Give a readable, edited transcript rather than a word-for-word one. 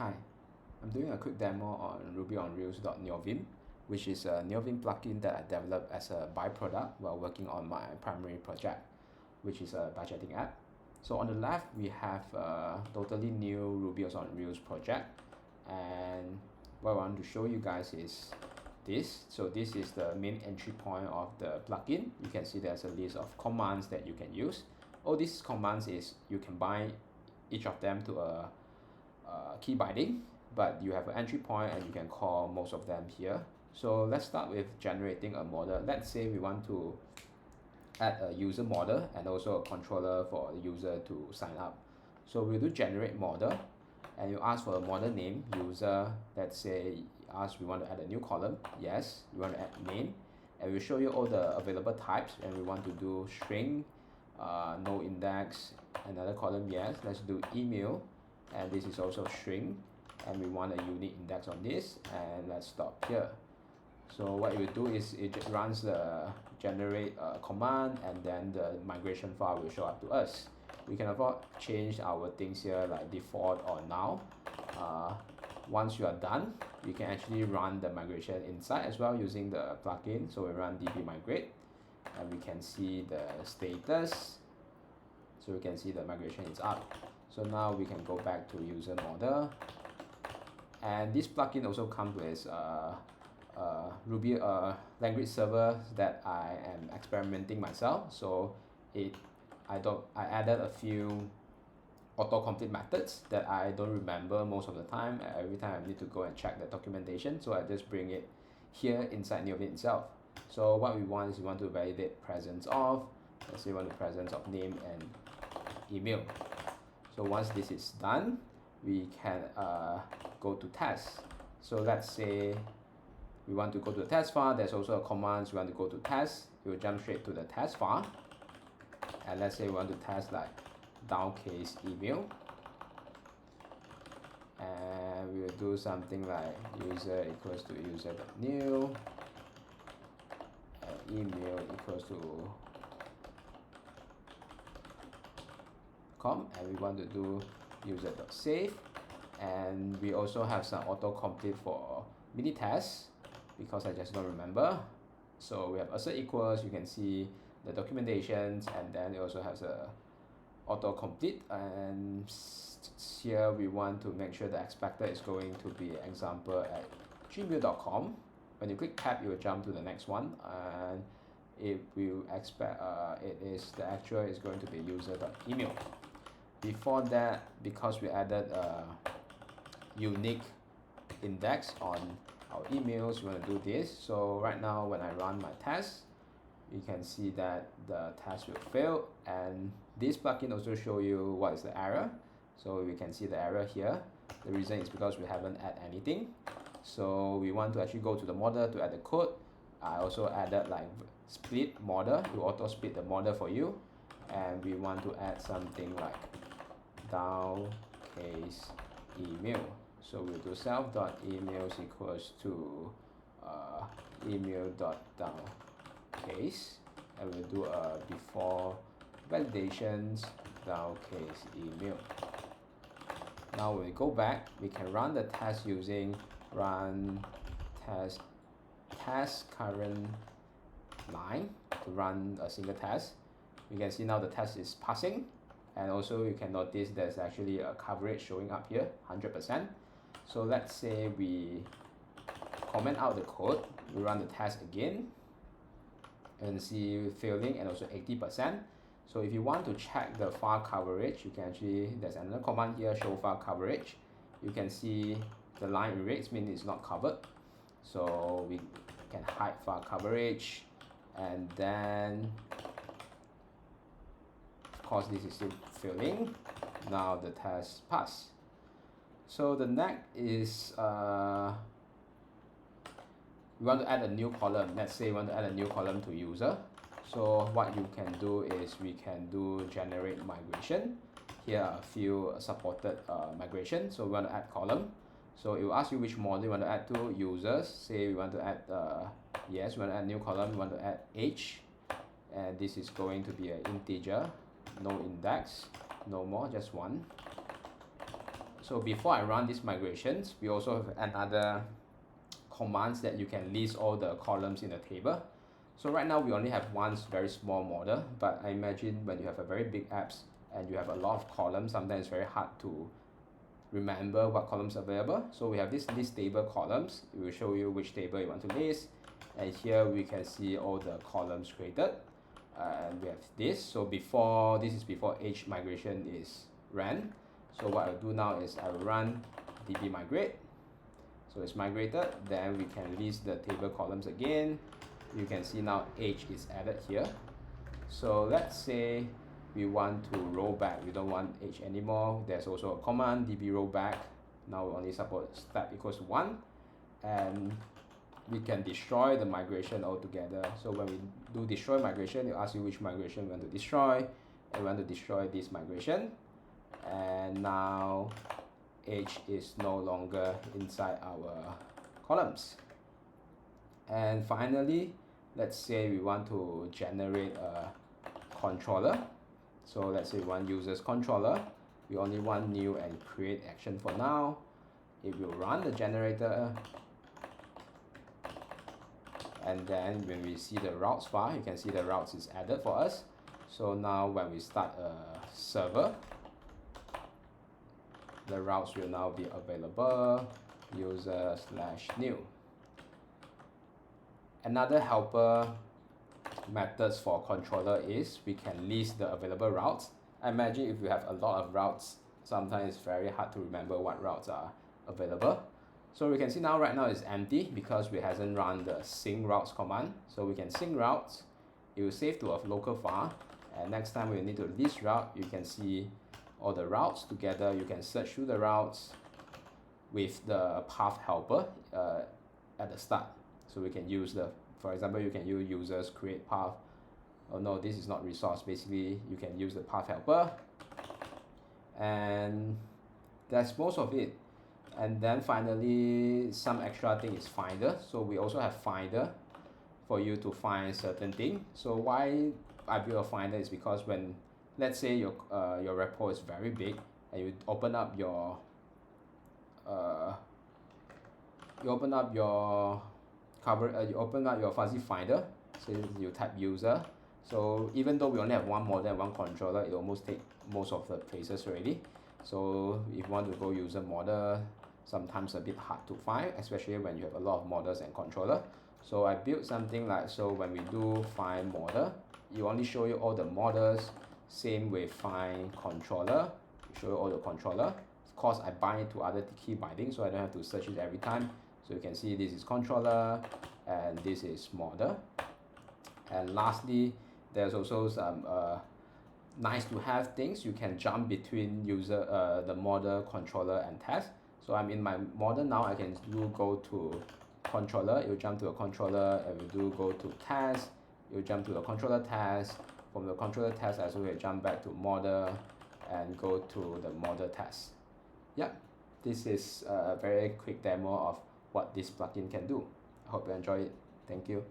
Hi, I'm doing a quick demo on Ruby on Rails.Neovim, which is a Neovim plugin that I developed as a byproduct while working on my primary project, which is a budgeting app. So on the left, we have a totally new Ruby on Rails project, and what I want to show you guys is this. So this is the main entry point of the plugin. You can see there's a list of commands that you can use. All these commands is you can bind each of them to a key binding, but you have an entry point and you can call most of them here. So let's start with generating a model. Let's say we want to add a user model and also a controller for the user to sign up. So we'll do generate model, and you ask for a model name, user. Let's say we want to add a new column. Yes, we want to add name, and we'll show you all the available types, and we want to do string, no index, another column. Yes, let's do email, and this is also string, and we want a unique index on this, and let's stop here. So what it will do is it just runs the generate command, and then the migration file will show up to us. We can afford change our things here like default or now. Once you are done, you can actually run the migration inside as well using the plugin. So we run db migrate, and we can see the status. So we can see the migration is up. So now we can go back to user model, and this plugin also comes with Ruby language server that I am experimenting myself. So I added a few autocomplete methods that I don't remember most of the time. Every time I need to go and check the documentation, so I just bring it here inside Neovim itself. So what we want is we want to validate presence of, let's say we want the presence of name and email. So once this is done, we can go to test. So let's say we want to go to the test file. There's also a command. We want to go to test. We will jump straight to the test file, and let's say we want to test like downcase email, and we will do something like user equals to user.new, and email equals to and we want to do user.save, and we also have some autocomplete for mini tests because I just don't remember. So we have assert equals, you can see the documentations, and then it also has a autocomplete, and here we want to make sure the expected is going to be example at gmail.com. When you click tab, you will jump to the next one, and it will expect the actual is going to be user.email. Before that, because we added a unique index on our emails, we want to do this. So right now when I run my test, you can see that the test will fail, and this plugin also show you what is the error. So we can see the error here. The reason is because we haven't added anything. So we want to actually go to the model to add the code. I also added like split model to auto split the model for you, and we want to add something like downcase email. So we'll do self.emails equals to email.downcase, and we'll do a before validations downcase email. Now when we go back, we can run the test using run test current line to run a single test. You can see now the test is passing, and also you can notice there's actually a coverage showing up here, 100%. So let's say we comment out the code, we run the test again, and see failing and also 80%. So if you want to check the file coverage, you can actually, there's another command here, show file coverage. You can see the line in red means it's not covered. So we can hide file coverage, and then of course this is still failing. Now the test passed. So the next is we want to add a new column. Let's say we want to add a new column to user. So what you can do is we can do generate migration. Here are a few supported migration. So we want to add column. So it will ask you which model you want to add to. Users, say we want to add yes, we want to add new column, we want to add age, and this is going to be an integer, no index, no more, just one. So before I run these migrations, we also have another commands that you can list all the columns in the table. So right now we only have one very small model, but I imagine when you have a very big apps and you have a lot of columns, sometimes it's very hard to remember what columns are available. So we have this list table columns. It will show you which table you want to list, and here we can see all the columns created, and we have this. So before this is before age migration is ran. So what I'll do now is I will run db migrate. So it's migrated, then we can list the table columns again. You can see now age is added here. So let's say we want to roll back, we don't want age anymore. There's also a command db rollback. Now we only support step equals to 1, and we can destroy the migration altogether. So when we do destroy migration, it asks you which migration you want to destroy. I want to destroy this migration, and now age is no longer inside our columns. And finally, let's say we want to generate a controller. So let's say we want users controller. We only want new and create action for now. It will run the generator, and then when we see the routes file, you can see the routes is added for us. So now when we start a server, the routes will now be available, user/new. Another helper methods for controller is we can list the available routes. I imagine if you have a lot of routes, sometimes it's very hard to remember what routes are available. So we can see now right now it's empty because we hasn't run the sync routes command. So we can sync routes, it will save to a local file, and next time we need to list route, you can see all the routes together. You can search through the routes with the path helper at the start. So we can use the, for example, you can use users create path. Oh no, this is not resource. Basically, you can use the path helper, and that's most of it. And then finally, some extra thing is finder. So we also have finder for you to find certain thing. So why I build a finder is because when, let's say your repo is very big and you open up your fuzzy finder. So you type user. So even though we only have one model and one controller, it almost take most of the places already. So if you want to go user model, sometimes a bit hard to find, especially when you have a lot of models and controller. So I built something like, so when we do find model, you only show you all the models. Same with find controller, show you all the controller. Of course, I bind it to other key binding, so I don't have to search it every time. So you can see this is controller and this is model. And lastly, there's also some nice to have things. You can jump between the model, controller, and test. So I'm in my model now. I can go to controller, it will jump to a controller, and we do go to test, it will jump to the controller test. From the controller test, I also will jump back to model and go to the model test. Yep, this is a very quick demo of what this plugin can do. I hope you enjoy it. Thank you.